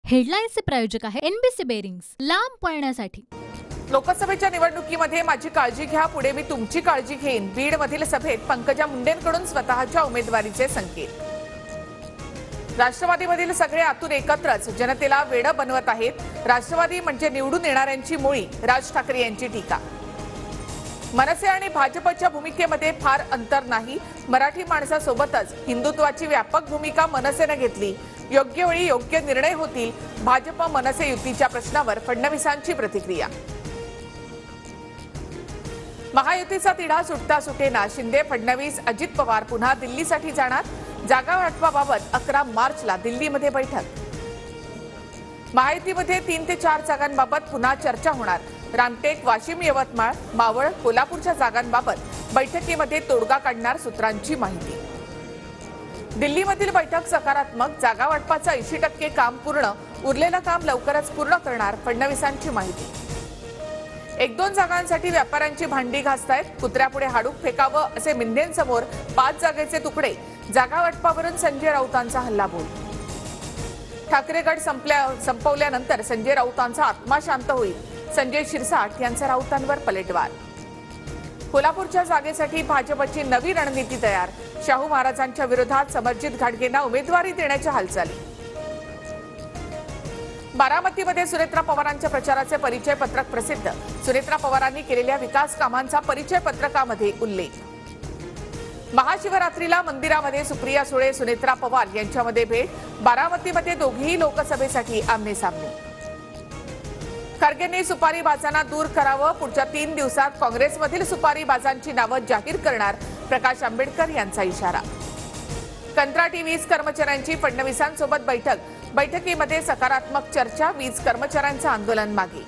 हेडलाईन्सचे प्रायोजक आहे NBC bearings, लांब पळण्यासाठी। लोकसभेच्या निवडणुकीमध्ये माझी काळजी घ्या, पुढे मी तुमची काळजी घेईन। बीडमधील सभेत पंकजा मुंडेंकडून स्वतःच्या उमेदवारीचे संकेत। राष्ट्रवादीमधील सगळे आतून एकत्रच जनतेला वेडं बनवत आहेत। राष्ट्रवादी म्हणजे निवडून येणाऱ्यांची मुळी, राज ठाकरे यांची टीका। मनसे आणि भाजपच्या भूमिकेमध्ये फार अंतर नाही। मराठी माणसासोबतच हिंदुत्वाची व्यापक भूमिका मनसेने घेतली। योग्य वेळी योग्य निर्णय होतील। भाजप मनसे युतीच्या प्रश्नावर फडणवीसांची प्रतिक्रिया। महायुतीचा तिढा सुटता सुटेना। शिंदे, फडणवीस, अजित पवार पुन्हा दिल्लीसाठी जाणार। जागा वाटपाबाबत 11 मार्चला दिल्लीमध्ये बैठक। महायुतीमध्ये 3 ते 4 जागांबाबत पुन्हा चर्चा होणार। रामटेक, वाशिम, यवतमाळ, मावळ, कोल्हापूरच्या जागांबाबत बैठकीमध्ये तोडगा काढणार सूत्रांची माहिती। दिल्लीमधील बैठक सकारात्मक। जागा वाटपाचं 80% काम पूर्ण, उरलेलं काम लवकरच पूर्ण करणार, फडणवीसांची माहिती। 1-2 जागांसाठी व्यापाऱ्यांची भांडी घासतायत। कुत्र्यापुढे हाडूक फेकावं असे मिंदेंसमोर 5 जागेचे तुकडे। जागा वाटपावरून संजय राऊतांचा हल्लाबोल। ठाकरे गट संपवल्यानंतर संजय राऊतांचा आत्मा शांत होईल। संजय शिरसाट यांचा राऊतांवर पलटवार। कोल्हापूरच्या जागेसाठी भाजपची नवी रणनीती तयार। शाहू महाराजांच्या विरोधात समरजित घाटगेंना उमेदवारी देण्याच्या हालचाली। बारामतीमध्ये सुनेत्रा पवारांच्या प्रचाराचे परिचय पत्रक प्रसिद्ध। सुनेत्रा पवारांनी केलेल्या विकास कामांचा परिचय पत्रकामध्ये उल्लेख। महाशिवरात्रीला मंदिरामध्ये सुप्रिया सुळे, सुनेत्रा पवार यांच्यामध्ये भेट। बारामतीमध्ये दोघेही लोकसभेसाठी आमने सामने। खरगेंनी सुपारीबाजांना दूर करावं। पुढच्या 3 दिवसात काँग्रेसमधील सुपारीबाजांची नावं जाहीर करणार, प्रकाश आंबेडकर यांचा इशारा। कंत्राटी वीज कर्मचाऱ्यांची फडणवीसांसोबत बैठक। बैठकीमध्ये सकारात्मक चर्चा। वीज कर्मचाऱ्यांचं आंदोलन मागे।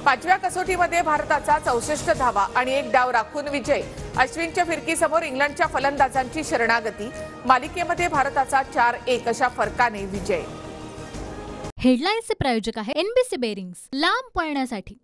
5व्या कसोटीमध्ये भारताचा 64 धावा आणि 1 डाव राखून विजय। अश्विनच्या फिरकीसमोर इंग्लंडच्या फलंदाजांची शरणागती। मालिकेमध्ये भारताचा 4-1 अशा फरकाने विजय। हेडलाईन्सचे प्रायोजक आहे एनबीसी बेरिंग्स, लांब पळण्यासाठी।